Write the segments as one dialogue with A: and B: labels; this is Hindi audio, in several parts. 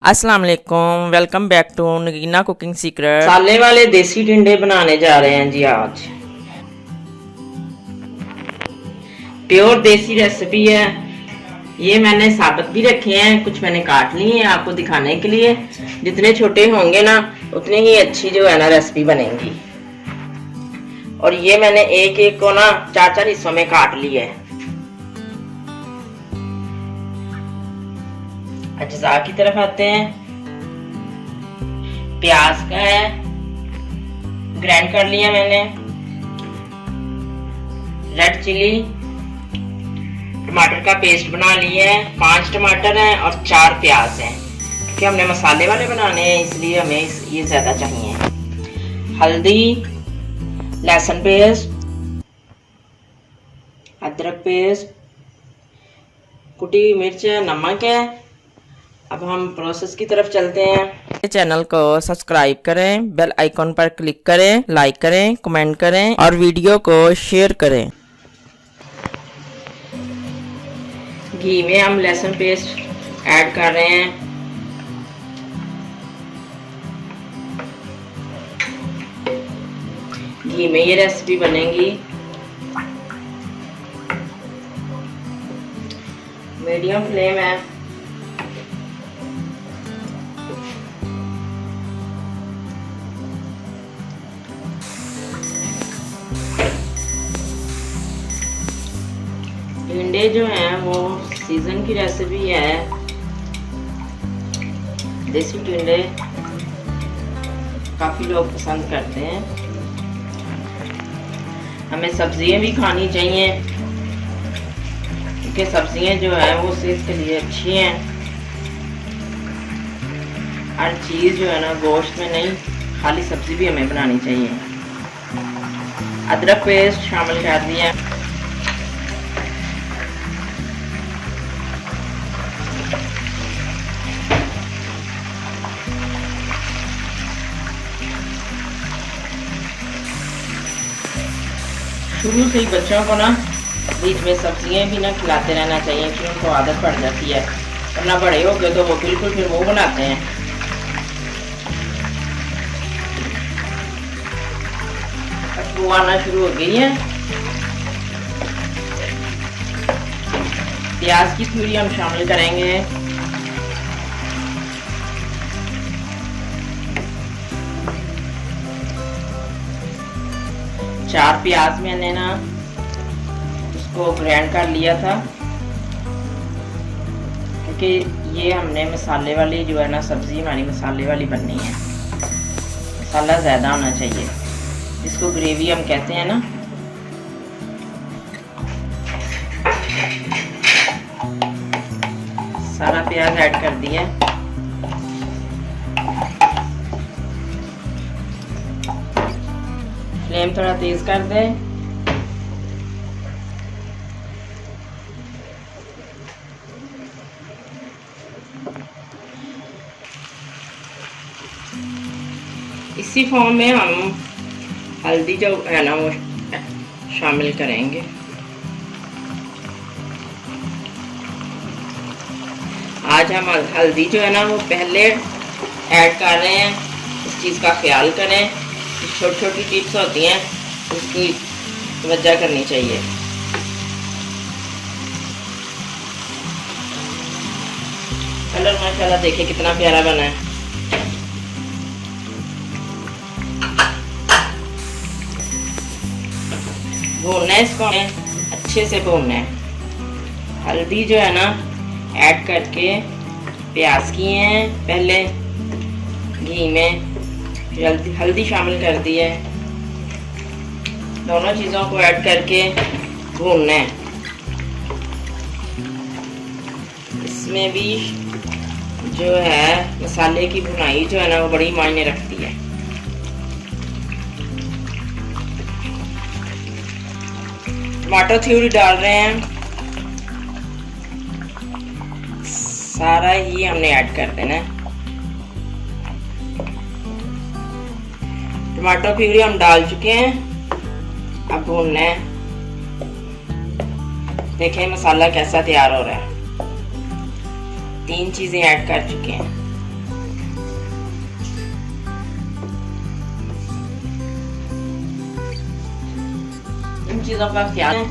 A: अस्सलाम वालेकुम, welcome back to Nagina cooking secret.
B: मसाले वाले देसी टिंडे बनाने जा रहे हैं जी आज। प्योर देसी रेसिपी है। ये मैंने साबुत भी रखे हैं, कुछ मैंने काट लिए हैं आपको दिखाने के लिए। जितने छोटे होंगे ना उतने ही अच्छी जो है ना रेसिपी बनेगी। और ये मैंने एक एक को ना चार चार हिस्सों में काट लिया है। अज्जा की तरफ आते हैं। प्याज का है, ग्राइंड कर लिया मैंने। रेड चिली, टमाटर का पेस्ट बना लिया है। 5 टमाटर हैं और 4 प्याज हैं, क्योंकि हमने मसाले वाले बनाने हैं इसलिए हमें ये ज्यादा चाहिए। हल्दी, लहसुन पेस्ट, अदरक पेस्ट, कुटी मिर्च, नमक है। अब हम प्रोसेस की तरफ चलते हैं।
A: चैनल को सब्सक्राइब करें, बेल आइकॉन पर क्लिक करें, लाइक करें, कमेंट करें और वीडियो को शेयर करें।
B: घी में हम लहसुन पेस्ट ऐड कर रहे हैं। घी में ये रेसिपी बनेगी। मीडियम फ्लेम है। टिंडे जो हैं वो सीजन की रेसिपी है। देसी टिंडे काफी लोग पसंद करते हैं। हमें सब्जियां भी खानी चाहिए, क्योंकि सब्जियां जो है वो सेहत के लिए अच्छी हैं। हर चीज जो है ना गोश्त में नहीं, खाली सब्जी भी हमें बनानी चाहिए। अदरक पेस्ट शामिल कर दिया। शुरू से ही बच्चों को ना बीच में सब्जियां भी ना खिलाते रहना चाहिए, कि उनको आदत पड़ जाती है, वरना बड़े हो गए तो वो बिल्कुल फिर मुंह बनाते हैं। खुशबू आना शुरू हो गई है। प्याज की प्यूरी हम शामिल करेंगे। चार प्याज मैंने ना उसको ग्राइंड कर लिया था, क्योंकि ये हमने मसाले वाली जो है ना सब्जी हमारी मसाले वाली बननी है। मसाला ज़्यादा होना चाहिए, जिसको ग्रेवी हम कहते हैं ना। सारा प्याज ऐड कर दिया। फ्लेम थोड़ा तेज कर दें। इसी फॉर्म में हम हल्दी जो है ना वो शामिल करेंगे। आज हम हल्दी जो है ना वो पहले ऐड कर रहे हैं। इस चीज़ का ख्याल करें, छोटी छोटी टिप्स होती हैं, उसकी तवज्जो करनी चाहिए। कलर माशाल्लाह देखिए कितना प्यारा बना है। भूनना है इसको, अच्छे से भूनना है। हल्दी जो है ना ऐड करके प्याज किए हैं पहले घी में, हल्दी शामिल कर दी है। दोनों चीज़ों को ऐड करके भूनना है। इसमें भी जो है मसाले की भुनाई जो है ना वो बड़ी मायने रखती है। टमाटर प्यूरी डाल रहे हैं। सारा ही हमने ऐड कर देना है। टमाटर प्यूरी हम डाल चुके हैं, अब भूनना है। देखें मसाला कैसा तैयार हो रहा है। 3 चीजें ऐड कर चुके हैं। चीज़ों का ख्याल है।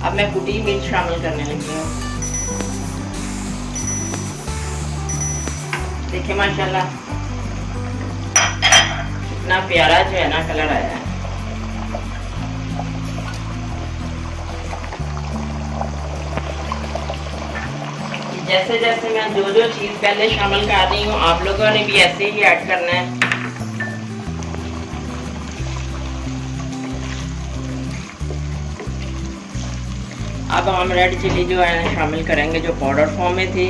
B: अब मैं कुटी मिर्च शामिल करने लगी हूँ। देखिए माशाल्लाह कितना प्यारा जो है ना कलर आया है। जैसे जैसे मैं जो जो चीज़ पहले शामिल कर रही हूँ आप लोगों ने भी ऐसे ही ऐड करना है। अब हम रेड चिली जो है शामिल करेंगे, जो पाउडर फॉर्म में थी।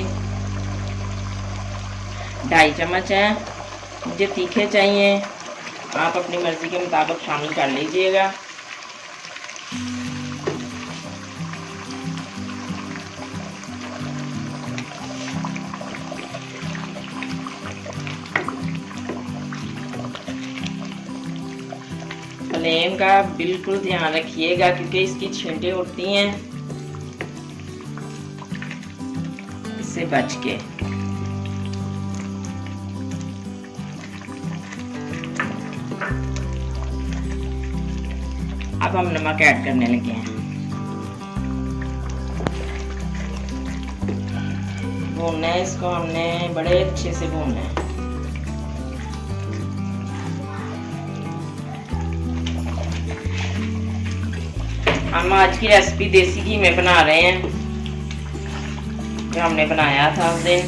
B: 2.5 चम्मच है। मुझे तीखे चाहिए, आप अपनी मर्जी के मुताबिक शामिल कर लीजिएगा। फ्लेम का बिल्कुल ध्यान रखिएगा क्योंकि इसकी छींटे उठती हैं, इससे बच के। अब हम नमक ऐड करने लगे हैं। भूनना है इसको, हमने बड़े अच्छे से भूनना है। हम आज की रेसिपी देसी घी में बना रहे हैं, जो हमने बनाया था उस दिन।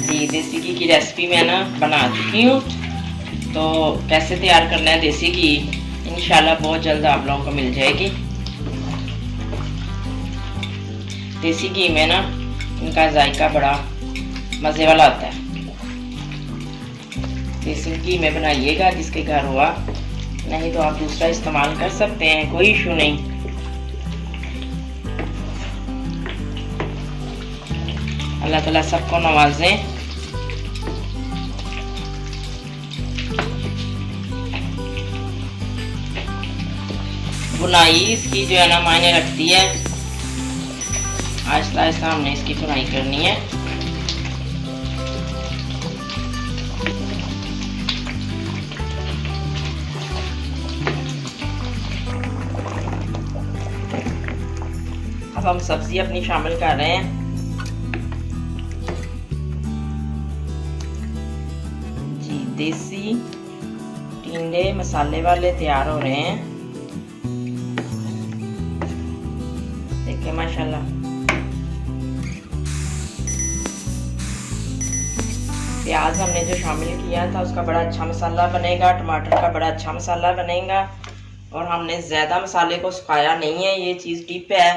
B: जी देसी घी की रेसिपी मैं ना बना चुकी हूँ, तो कैसे तैयार करना है देसी घी इंशाल्लाह बहुत जल्द आप लोगों को मिल जाएगी। देसी घी में ना इनका जायका बड़ा मज़े वाला आता है। देसी घी में बनाइएगा जिसके घर हुआ, नहीं तो आप दूसरा इस्तेमाल कर सकते हैं, कोई इशू नहीं। अल्लाह ताला सबको नवाजे। बुनाई इसकी जो है ना मायने रखती है। आहिस्ता आहिस्ता हमने इसकी बुनाई करनी है। अब हम सब्जी अपनी शामिल कर रहे हैं। जी देसी टिंडे मसाले वाले तैयार हो रहे हैं। देखिए माशाल्लाह प्याज हमने जो शामिल किया था उसका बड़ा अच्छा मसाला बनेगा, टमाटर का बड़ा अच्छा मसाला बनेगा। और हमने ज़्यादा मसाले को सुखाया नहीं है, ये चीज़ टिप है,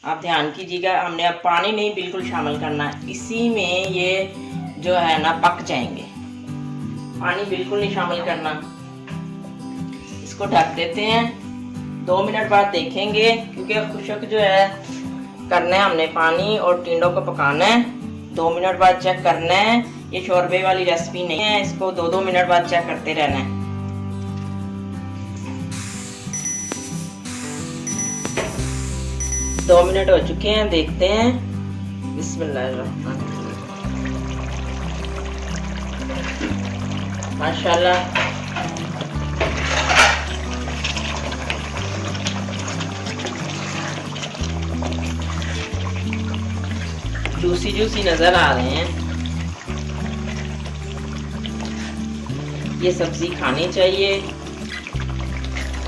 B: आप ध्यान कीजिएगा। हमने अब पानी नहीं बिल्कुल शामिल करना, इसी में ये जो है ना पक जाएंगे। पानी बिल्कुल नहीं शामिल करना। इसको ढक देते हैं, 2 मिनट बाद देखेंगे क्योंकि खुशक जो है करना है हमने पानी और टिंडों को पकाना है। 2 मिनट बाद चेक करना है। ये शोरबे वाली रेसिपी नहीं है, इसको 2-2 मिनट बाद चेक करते रहना है। 2 मिनट हो चुके हैं, देखते हैं। बिस्मिल्लाह माशाल्लाह जूसी जूसी नजर आ रहे हैं। ये सब्जी खानी चाहिए,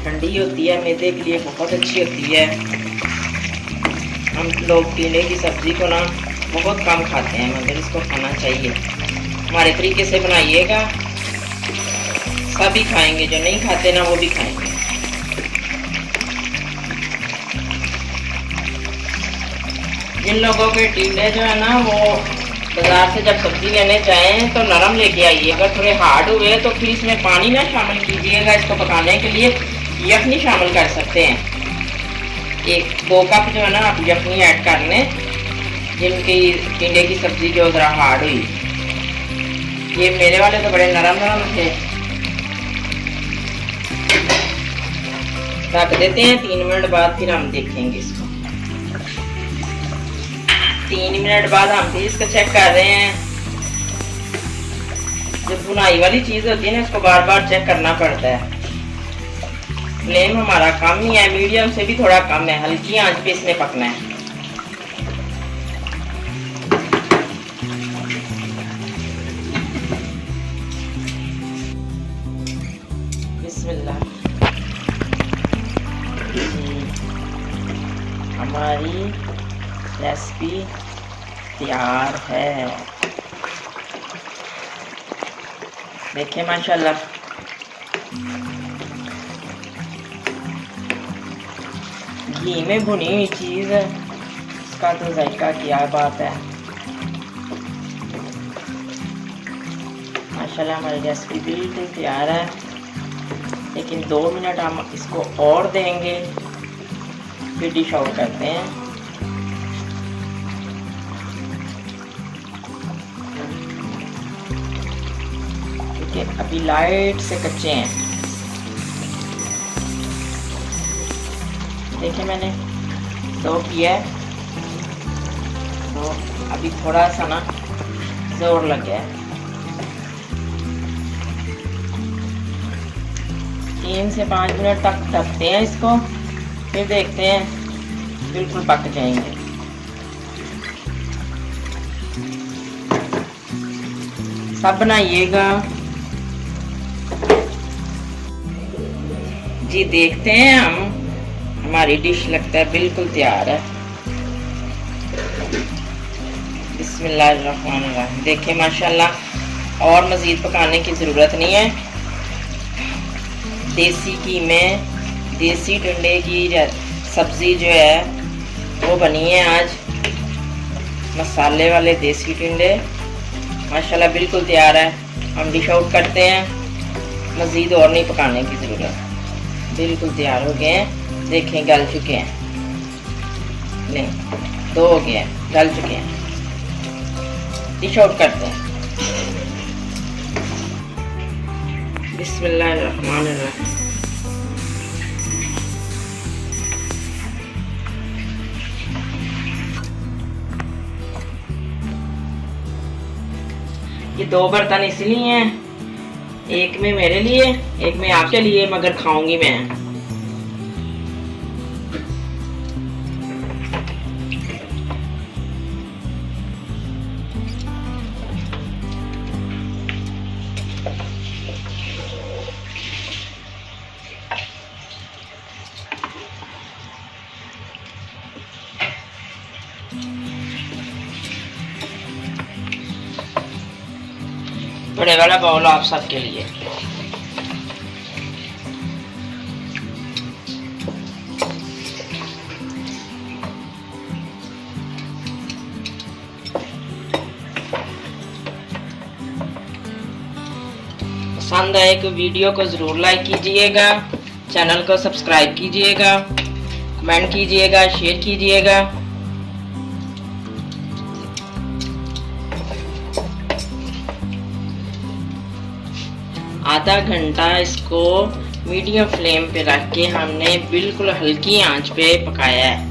B: ठंडी होती है, मैदे के लिए बहुत अच्छी होती है। हम लोग टिंडे की सब्जी को ना बहुत कम खाते हैं, मगर इसको खाना चाहिए। हमारे तरीके से बनाइएगा, सभी खाएंगे, जो नहीं खाते ना वो भी खाएंगे। जिन लोगों के टिंडे जो है ना वो बाजार से जब सब्जी लेने जाएं तो नरम लेके आइए। अगर थोड़े हार्ड हुए तो फिर इसमें पानी ना शामिल कीजिएगा। इसको पकाने के लिए यखनी शामिल कर सकते हैं। 1-2 कप जो है ना आप यखनी ऐड कर लें, जिनकी टिंडे की सब्जी जो ज़रा हार्ड हुई। ये मेरे वाले तो बड़े नरम नरम थे। ढक देते हैं, 3 मिनट बाद फिर हम देखेंगे इसको। 3 मिनट बाद हम फिर इसको चेक कर रहे हैं। जब बुनाई वाली चीज होती है ना, इसको बार बार चेक करना पड़ता है। फ्लेम हमारा कम ही है, मीडियम से भी थोड़ा कम है, हल्की आंच पे इसने पकना है। बिस्मिल्लाह। हमारी रेसिपी तैयार है, देखिए माशाल्लाह। घी में भुनी हुई चीज़ है, इसका तो जायका क्या बात है। माशाल्लाह हमारी रेसिपी बिल्कुल तैयार है, लेकिन 2 मिनट हम इसको और देंगे, फिर डिश आउट करते हैं। ठीक है, अभी लाइट से कच्चे हैं। देखिए मैंने दो किया है, तो अभी थोड़ा सा ना जोर लग गया है। 3 से 5 मिनट तक ढकते हैं इसको, फिर देखते हैं, बिल्कुल पक जाएंगे। सब बनाइएगा जी। देखते हैं हम, हमारी डिश लगता है बिल्कुल तैयार है। बिस्मिल्लाहिर्रहमानिर्रहीम। देखिए माशाल्लाह, और मज़ीद पकाने की ज़रूरत नहीं है। देसी घी में देसी टुंडे की सब्ज़ी जो है वो बनी है आज, मसाले वाले देसी टुंडे। माशाल्लाह बिल्कुल तैयार है। हम डिश आउट करते हैं, मज़ीद और नहीं पकाने की ज़रूरत, बिल्कुल तैयार हो गए हैं। देखें गल चुके हैं, नहीं 2 हो गए हैं, गल चुके हैं। डिश आउट करते हैं। बिस्मिल्लाहिर्रहमानिर्रहीम। ये 2 बर्तन इसलिए हैं, एक में मेरे लिए, एक में आपके लिए, मगर खाऊंगी मैं। बड़े वाला बाउल आप सबके लिए। पसंद आए तो वीडियो को ज़रूर लाइक कीजिएगा, चैनल को सब्सक्राइब कीजिएगा, कमेंट कीजिएगा, शेयर कीजिएगा। आधा घंटा इसको मीडियम फ्लेम पे रख के हमने बिल्कुल हल्की आंच पे पकाया है।